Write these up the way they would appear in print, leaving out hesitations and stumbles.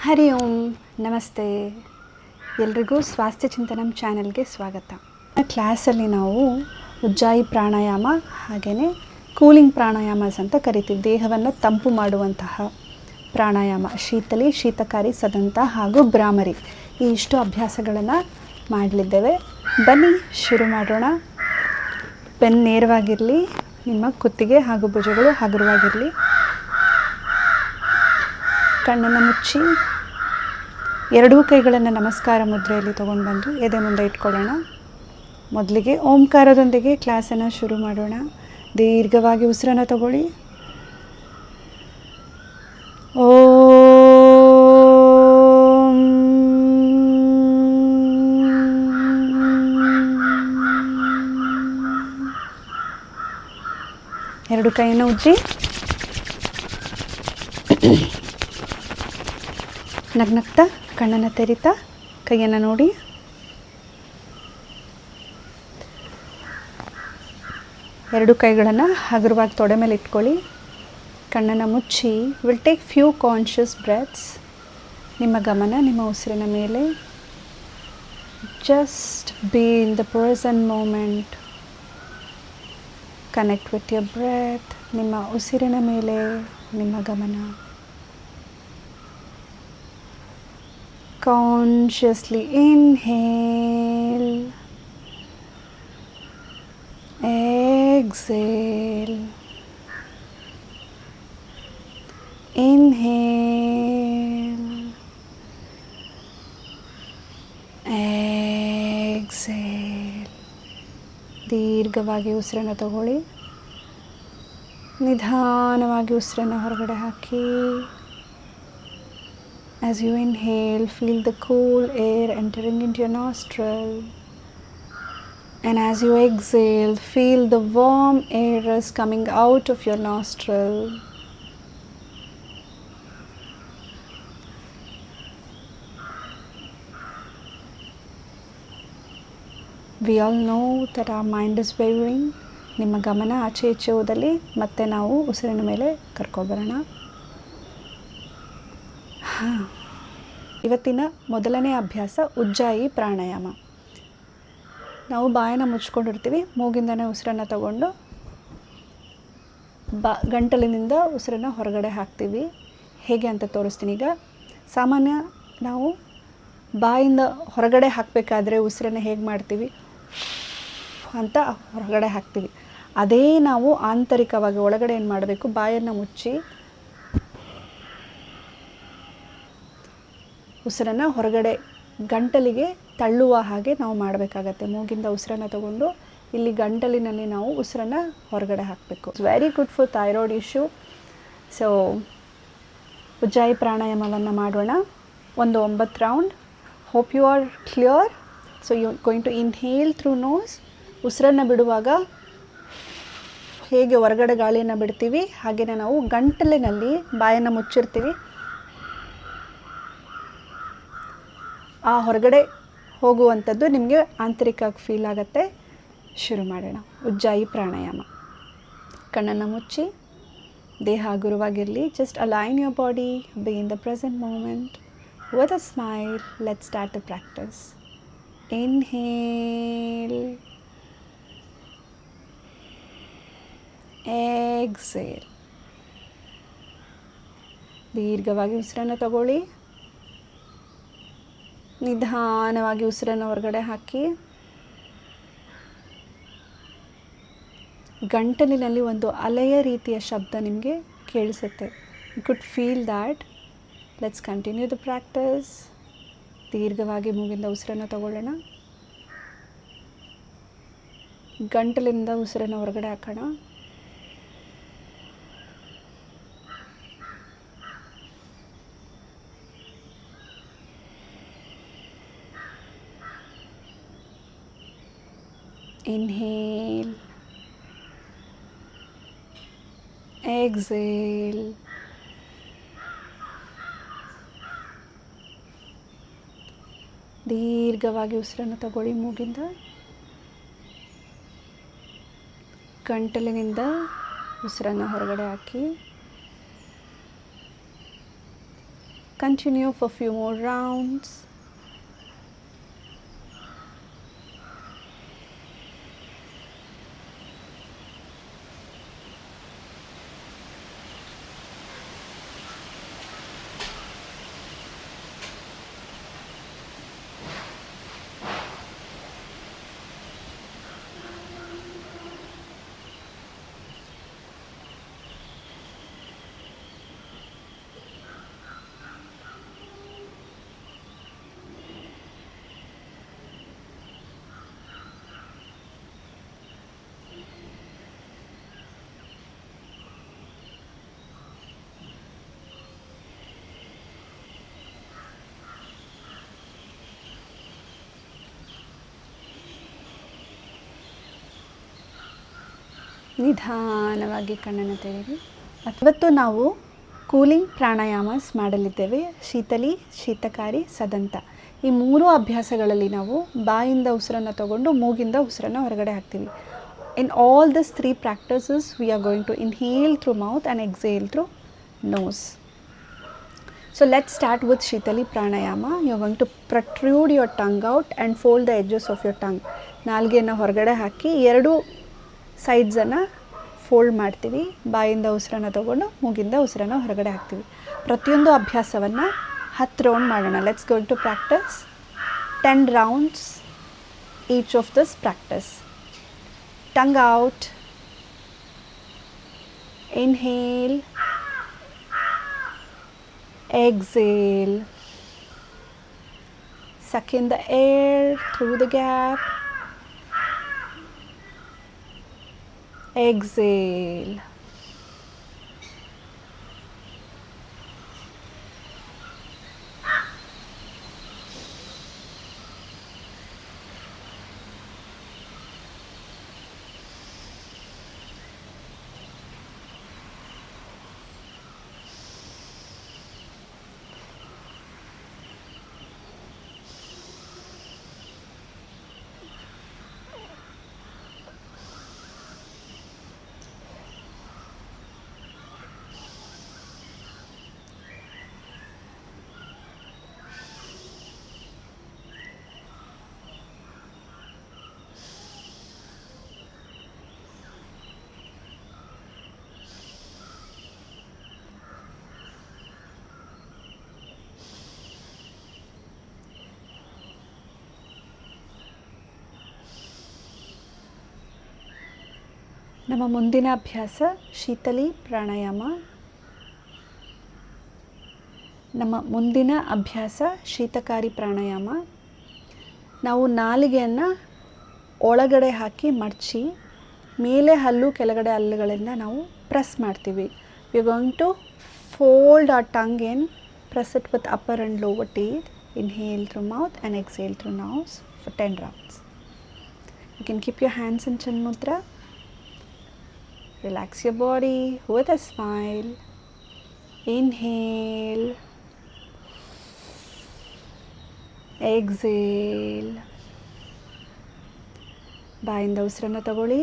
ಹರಿ ಓಂ ನಮಸ್ತೆ ಎಲ್ರಿಗೂ ಸ್ವಾಸ್ಥ್ಯ ಚಿಂತನಂ ಚಾನೆಲ್ಗೆ ಸ್ವಾಗತ. ಕ್ಲಾಸಲ್ಲಿ ನಾವು ಉಜ್ಜಾಯಿ ಪ್ರಾಣಾಯಾಮ ಹಾಗೆಯೇ ಕೂಲಿಂಗ್ ಪ್ರಾಣಾಯಾಮಸ್ ಅಂತ ಕರಿತೀವಿ. ದೇಹವನ್ನು ತಂಪು ಮಾಡುವಂತಹ ಪ್ರಾಣಾಯಾಮ, ಶೀತಲಿ, ಶೀತಕಾರಿ, ಸದಂತ ಹಾಗೂ ಭ್ರಾಮರಿ, ಈ ಇಷ್ಟು ಅಭ್ಯಾಸಗಳನ್ನು ಮಾಡಲಿದ್ದೇವೆ. ಬನ್ನಿ ಶುರು ಮಾಡೋಣ. ಪೆನ್ ನೇರವಾಗಿರಲಿ, ನಿಮ್ಮ ಕುತ್ತಿಗೆ ಹಾಗೂ ಭುಜಗಳು ಹಗುರವಾಗಿರಲಿ. ಕಣ್ಣನ್ನು ಮುಚ್ಚಿ ಎರಡೂ ಕೈಗಳನ್ನು ನಮಸ್ಕಾರ ಮುದ್ರೆಯಲ್ಲಿ ತೊಗೊಂಡು ಬಂದು ಎದೆ ಮುಂದೆ ಇಟ್ಕೊಳ್ಳೋಣ. ಮೊದಲಿಗೆ ಓಂಕಾರದೊಂದಿಗೆ ಕ್ಲಾಸನ್ನು ಶುರು ಮಾಡೋಣ. ದೀರ್ಘವಾಗಿ ಉಸಿರನ್ನು ತಗೊಳ್ಳಿ. ಓಂ. ಎರಡು ಕೈಯನ್ನು ಉಜ್ಜಿ ನಗ್ನಗ್ತಾ ಕಣ್ಣನ್ನು ತೆರಿತಾ ಕೈಯನ್ನು ನೋಡಿ. ಎರಡು ಕೈಗಳನ್ನು ಹಗುರವಾಗಿ ತೊಡೆ ಮೇಲೆ ಇಟ್ಕೊಳ್ಳಿ. ಕಣ್ಣನ್ನು ಮುಚ್ಚಿ will take few conscious breaths. ನಿಮ್ಮ ಗಮನ ನಿಮ್ಮ ಉಸಿರಿನ ಮೇಲೆ. Just be in the present moment. Connect with your breath. ನಿಮ್ಮ ಉಸಿರಿನ ಮೇಲೆ ನಿಮ್ಮ ಗಮನ. Consciously inhale, exhale, inhale, exhale. ದೀರ್ಘವಾಗಿ ಉಸಿರನ್ನು ತಗೊಳ್ಳಿ. ನಿಧಾನವಾಗಿ ಉಸಿರನ್ನು ಹೊರಗಡೆ ಹಾಕಿ. As you inhale, feel the cool air entering into your nostril. And as you exhale, feel the warm air is coming out of your nostril. We all know that our mind is wavering. ನಿಮ್ಮ ಗಮನ ಆಚೆ ಈಚೆ ಹೋದಲ್ಲಿ ಮತ್ತೆ ನಾವು ಉಸಿರಿನ ಮೇಲೆ ಕರ್ಕೊಬರೋಣ. ಇವತ್ತಿನ ಮೊದಲನೇ ಅಭ್ಯಾಸ ಉಜ್ಜಾಯಿ ಪ್ರಾಣಾಯಾಮ. ನಾವು ಬಾಯನ್ನು ಮುಚ್ಕೊಂಡಿರ್ತೀವಿ. ಮೂಗಿಂದನೇ ಉಸಿರನ್ನು ತಗೊಂಡು ಗಂಟಲಿನಿಂದ ಉಸಿರನ್ನು ಹೊರಗಡೆ ಹಾಕ್ತೀವಿ. ಹೇಗೆ ಅಂತ ತೋರಿಸ್ತೀನಿ. ಈಗ ಸಾಮಾನ್ಯ ನಾವು ಬಾಯಿಂದ ಹೊರಗಡೆ ಹಾಕಬೇಕಾದ್ರೆ ಉಸಿರನ್ನು ಹೇಗೆ ಮಾಡ್ತೀವಿ ಅಂತ ಹೊರಗಡೆ ಹಾಕ್ತೀವಿ. ಅದೇ ನಾವು ಆಂತರಿಕವಾಗಿ ಒಳಗಡೆ ಏನು ಮಾಡಬೇಕು, ಬಾಯನ್ನು ಮುಚ್ಚಿ ಉಸಿರನ್ನು ಹೊರಗಡೆ ಗಂಟಲಿಗೆ ತಳ್ಳುವ ಹಾಗೆ ನಾವು ಮಾಡಬೇಕಾಗತ್ತೆ. ಮೂಗಿಂದ ಉಸಿರನ್ನು ತಗೊಂಡು ಇಲ್ಲಿ ಗಂಟಲಿನಲ್ಲಿ ನಾವು ಉಸಿರನ್ನು ಹೊರಗಡೆ ಹಾಕಬೇಕು. Very good for thyroid issue. So Ujjayi ಪ್ರಾಣಾಯಾಮವನ್ನು ಮಾಡೋಣ. ಒಂದು 9 round. Hope you are clear. So you going to inhale through nose. ಉಸಿರನ್ನು ಬಿಡುವಾಗ ಹೇಗೆ ಹೊರಗಡೆ ಗಾಳಿಯನ್ನು ಬಿಡ್ತೀವಿ ಹಾಗೆಯೇ ನಾವು ಗಂಟಲಿನಲ್ಲಿ ಬಾಯನ್ನು ಮುಚ್ಚಿರ್ತೀವಿ. ಆ ಹೊರಗಡೆ ಹೋಗುವಂಥದ್ದು ನಿಮಗೆ ಆಂತರಿಕವಾಗಿ ಫೀಲ್ ಆಗುತ್ತೆ. ಶುರು ಮಾಡೋಣ. ಉಜ್ಜಾಯಿ ಪ್ರಾಣಾಯಾಮ. ಕಣ್ಣನ್ನು ಮುಚ್ಚಿ ದೇಹ ಹಗುರವಾಗಿರಲಿ. Just align your body. Be in the present moment with a smile. Let start the practice. Inhale, exhale. ದೀರ್ಘವಾಗಿ ಉಸಿರನ್ನು ತಗೊಳ್ಳಿ. ನಿಧಾನವಾಗಿ ಉಸಿರನ್ನು ಹೊರಗಡೆ ಹಾಕಿ. ಗಂಟಲಿನಲ್ಲಿ ಒಂದು ಅಲೆಯ ರೀತಿಯ ಶಬ್ದ ನಿಮಗೆ ಕೇಳಿಸುತ್ತೆ. You could feel that. Let's continue the practice. ದೀರ್ಘವಾಗಿ ಮೂಗಿಂದ ಉಸಿರನ್ನು ತಗೊಳ್ಳೋಣ. ಗಂಟಲಿಂದ ಉಸಿರನ್ನು ಹೊರಗಡೆ ಹಾಕೋಣ. Inhale, exhale. ದೀರ್ಘವಾಗಿ ಉಸಿರನ್ನು ತಗೊಳ್ಳಿ. ಮೂಗಿಂದ ಗಂಟಲಿನಿಂದ ಉಸಿರನ್ನು ಹೊರಗಡೆ ಹಾಕಿ. Continue for a few more rounds. ನಿಧಾನವಾಗಿ ಕಣ್ಣನ್ನು ತೆಗೆಯಿರಿ. ಇವತ್ತು ನಾವು ಕೂಲಿಂಗ್ ಪ್ರಾಣಾಯಾಮಸ್ ಮಾಡಲಿದ್ದೇವೆ. ಶೀತಲಿ, ಶೀತಕಾರಿ, ಸದಂತ. ಈ ಮೂರು ಅಭ್ಯಾಸಗಳಲ್ಲಿ ನಾವು ಬಾಯಿಂದ ಉಸಿರನ್ನು ತಗೊಂಡು ಮೂಗಿಂದ ಉಸಿರನ್ನು ಹೊರಗಡೆ ಹಾಕ್ತೀವಿ. In all these three practices we are going to inhale through mouth and exhale through nose. So let's start with Shitali Pranayama. You are going to protrude your tongue out and fold the edges of your tongue. ನಾಲ್ಗೆಯನ್ನು ಹೊರಗಡೆ ಹಾಕಿ ಎರಡು ಸೈಡ್ಸನ್ನು fold ಮಾಡ್ತೀವಿ. ಬಾಯಿಂದ ಉಸಿರನ್ನು ತಗೊಂಡು ಮೂಗಿಂದ ಉಸಿರನ್ನು ಹೊರಗಡೆ ಹಾಕ್ತೀವಿ. ಪ್ರತಿಯೊಂದು ಅಭ್ಯಾಸವನ್ನು 10 ರೌಂಡ್ ಮಾಡೋಣ. Let's going to practise 10 rounds each of this practice. Tongue out, inhale, exhale, suck in the air through the gap, exhale. ನಮ್ಮ ಮುಂದಿನ ಅಭ್ಯಾಸ ಶೀತಲಿ ಪ್ರಾಣಾಯಾಮ. ನಮ್ಮ ಮುಂದಿನ ಅಭ್ಯಾಸ ಶೀತಕಾರಿ ಪ್ರಾಣಾಯಾಮ. ನಾವು ನಾಲಿಗೆಯನ್ನು ಒಳಗಡೆ ಹಾಕಿ ಮಡಚಿ ಮೇಲೆ ಹಲ್ಲು ಕೆಳಗಡೆ ಹಲ್ಲುಗಳಿಂದ ನಾವು ಪ್ರೆಸ್ ಮಾಡ್ತೀವಿ. We are going to fold our tongue in, press it with upper and lower teeth. Inhale through mouth and exhale through nose for 10 rounds. You can keep your hands in Chan Mudra. Relax your body with a smile. Inhale, exhale. ಬಾಯಿಂದ ಉಸಿರನ್ನು ತಗೊಳ್ಳಿ.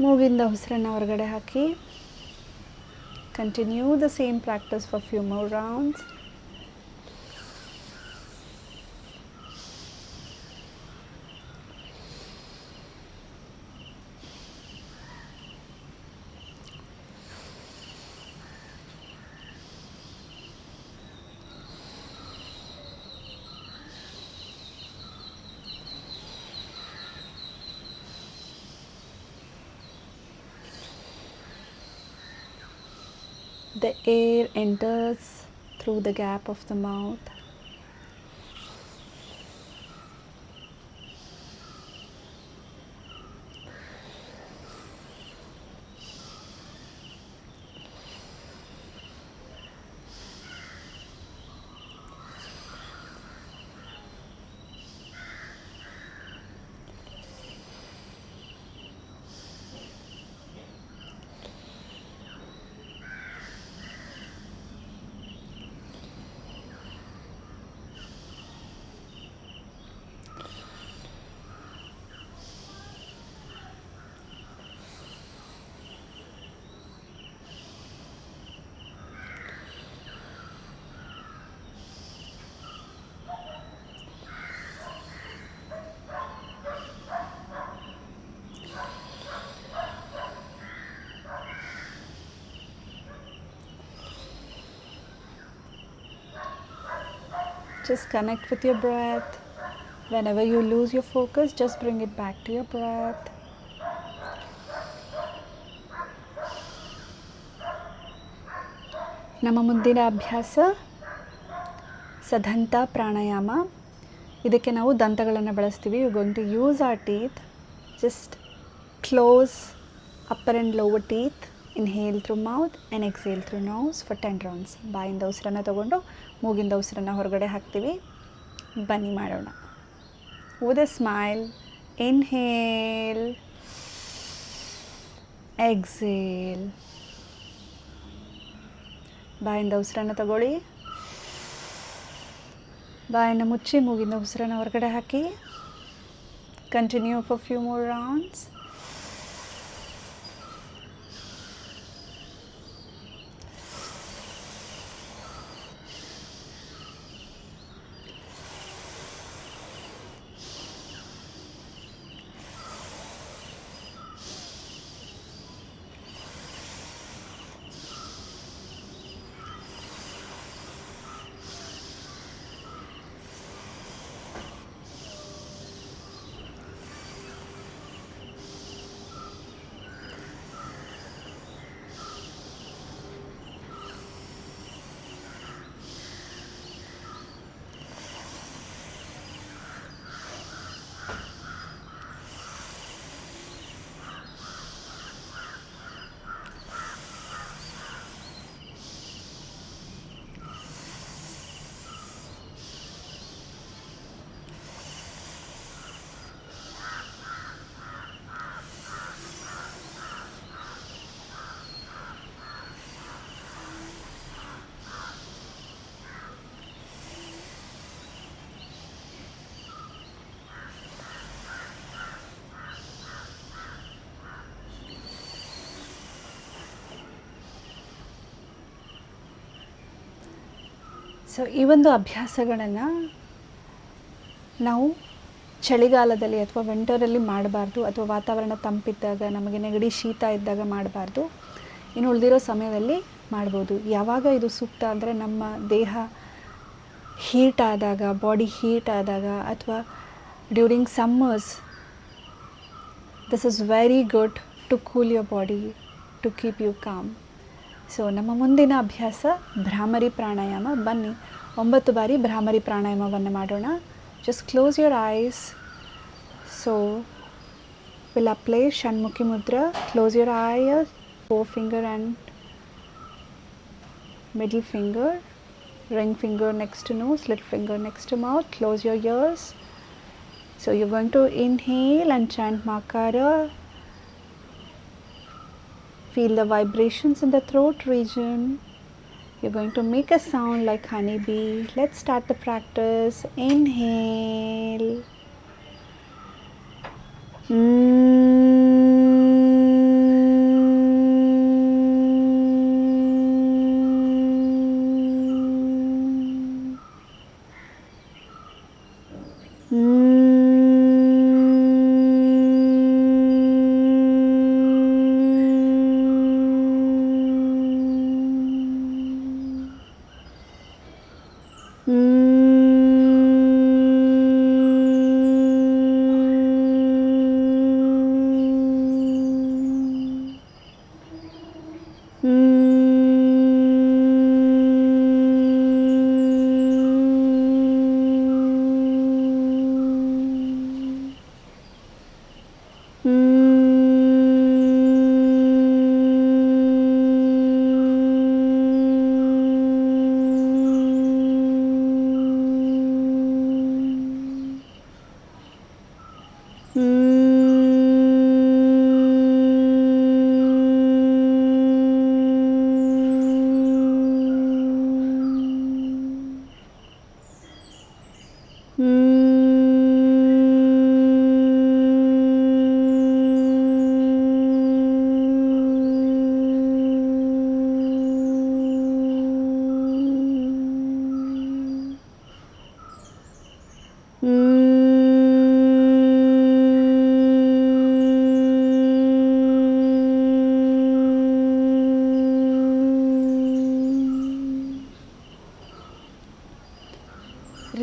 ಮೂಗಿಂದ ಉಸಿರನ್ನು ಹೊರಗಡೆ ಹಾಕಿ. Continue the same practice for a few more rounds. The air enters through the gap of the mouth. Just connect with your breath. Whenever you lose your focus, just bring it back to your breath. ನಮ್ಮ ಮುಂದಿನ ಅಭ್ಯಾಸ ಸದಂತ ಪ್ರಾಣಾಯಾಮ. ಇದಕ್ಕೆ ನಾವು ದಂತಗಳನ್ನು ಬಳಸ್ತೀವಿ. You going to use our teeth. Just close upper and lower teeth. Inhale through mouth and exhale through nose for 10 rounds. ಬಾಯಿಂದ ಉಸಿರನ್ನು ತಗೊಂಡು ಮೂಗಿಂದ ಉಸಿರನ್ನು ಹೊರಗಡೆ ಹಾಕ್ತೀವಿ. ಬನ್ನಿ ಮಾಡೋಣ. With a smile, inhale, exhale. ಬಾಯಿಂದ ಉಸಿರನ್ನು ತಗೊಳ್ಳಿ. ಬಾಯನ್ನು ಮುಚ್ಚಿ ಮೂಗಿಂದ ಉಸಿರನ್ನು ಹೊರಗಡೆ ಹಾಕಿ. Continue for few more rounds. So ಈ ಒಂದು ಅಭ್ಯಾಸಗಳನ್ನು ನಾವು ಚಳಿಗಾಲದಲ್ಲಿ ಅಥವಾ ವಿಂಟರಲ್ಲಿ ಮಾಡಬಾರ್ದು, ಅಥವಾ ವಾತಾವರಣ ತಂಪಿದ್ದಾಗ, ನಮಗೆ ನೆಗಡಿ ಶೀತ ಇದ್ದಾಗ ಮಾಡಬಾರ್ದು. ಇನ್ನು ಉಳಿದಿರೋ ಸಮಯದಲ್ಲಿ ಮಾಡ್ಬೋದು. ಯಾವಾಗ ಇದು ಸೂಕ್ತ ಅಂದರೆ ನಮ್ಮ ದೇಹ ಹೀಟ್ ಆದಾಗ, ಬಾಡಿ ಹೀಟ್ ಆದಾಗ, ಅಥವಾ during summers, this is very good to cool your body, to keep you calm. So ನಮ್ಮ ಮುಂದಿನ ಅಭ್ಯಾಸ ಭ್ರಾಮರಿ ಪ್ರಾಣಾಯಾಮ. ಬನ್ನಿ 9 ಬಾರಿ ಭ್ರಾಮರಿ ಪ್ರಾಣಾಯಾಮವನ್ನು ಮಾಡೋಣ. Just close your eyes. So will apply Shanmukhi mudra. Close your eyes, forefinger and middle finger, ring finger next to nose, little finger next to mouth. Close your ears. So you're going to inhale and chant Makara. Feel the vibrations in the throat region. You're going to make a sound like honeybee. Let's start the practice. Inhale.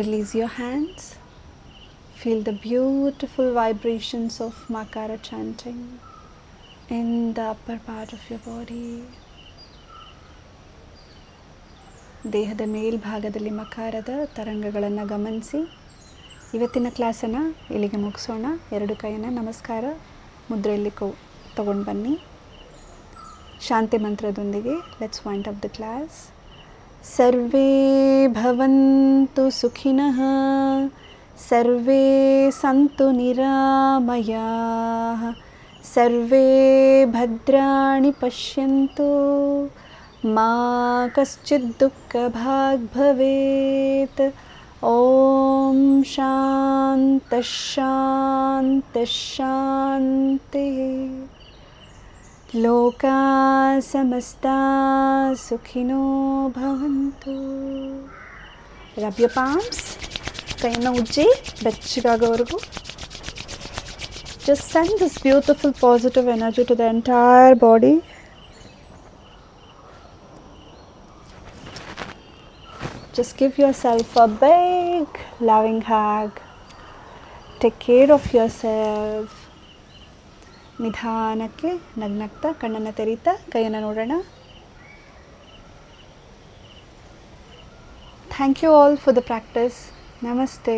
Release your hands. Feel the beautiful vibrations of Makara chanting in the upper part of your body. ದೇಹದ ಮೇಲ್ಭಾಗದಲ್ಲಿ ಮಕಾರದ ತರಂಗಗಳನ್ನು ಗಮನಿಸಿ. ಇವತ್ತಿನ ಕ್ಲಾಸನ್ನು ಇಲ್ಲಿಗೆ ಮುಗಿಸೋಣ. ಎರಡು ಕೈಯನ್ನು ನಮಸ್ಕಾರ ಮುದ್ರೆಯಲ್ಲಿ ತಗೊಂಡು ಬನ್ನಿ. ಶಾಂತಿ ಮಂತ್ರದೊಂದಿಗೆ let's wind up the class. ಸರ್ವೇ ಭವಂತು ಸುಖಿನಃ, ಸರ್ವೇ ಸಂತು ನಿರಾಮಯಾಃ, ಸರ್ವೇ ಭದ್ರಾಣಿ ಪಶ್ಯಂತು, ಮಾ ಕಶ್ಚಿತ್ ದುಃಖಭಾಗ್ ಭವೇತ್. ಓಂ ಶಾಂತಃ ಶಾಂತಃ ಶಾಂತಿಃ. ಲೋಕಾ ಸಮಸ್ತಾ ಸುಖಿನೋ ಭವಂತು. Rub your palms. ಕೈಯನ್ನು ಉಜ್ಜಿ ಬೆಚ್ಚಗಾಗೋವರೆಗೂ. Just send this beautiful positive energy to the entire body. Just give yourself a big loving hug. Take care of yourself. ನಿಧಾನಕ್ಕೆ ನಗ್ನಗ್ತಾ ಕಣ್ಣನ್ನು ತೆರೀತಾ ಕೈಯನ್ನು ನೋಡೋಣ. Thank you all for the practice. Namaste.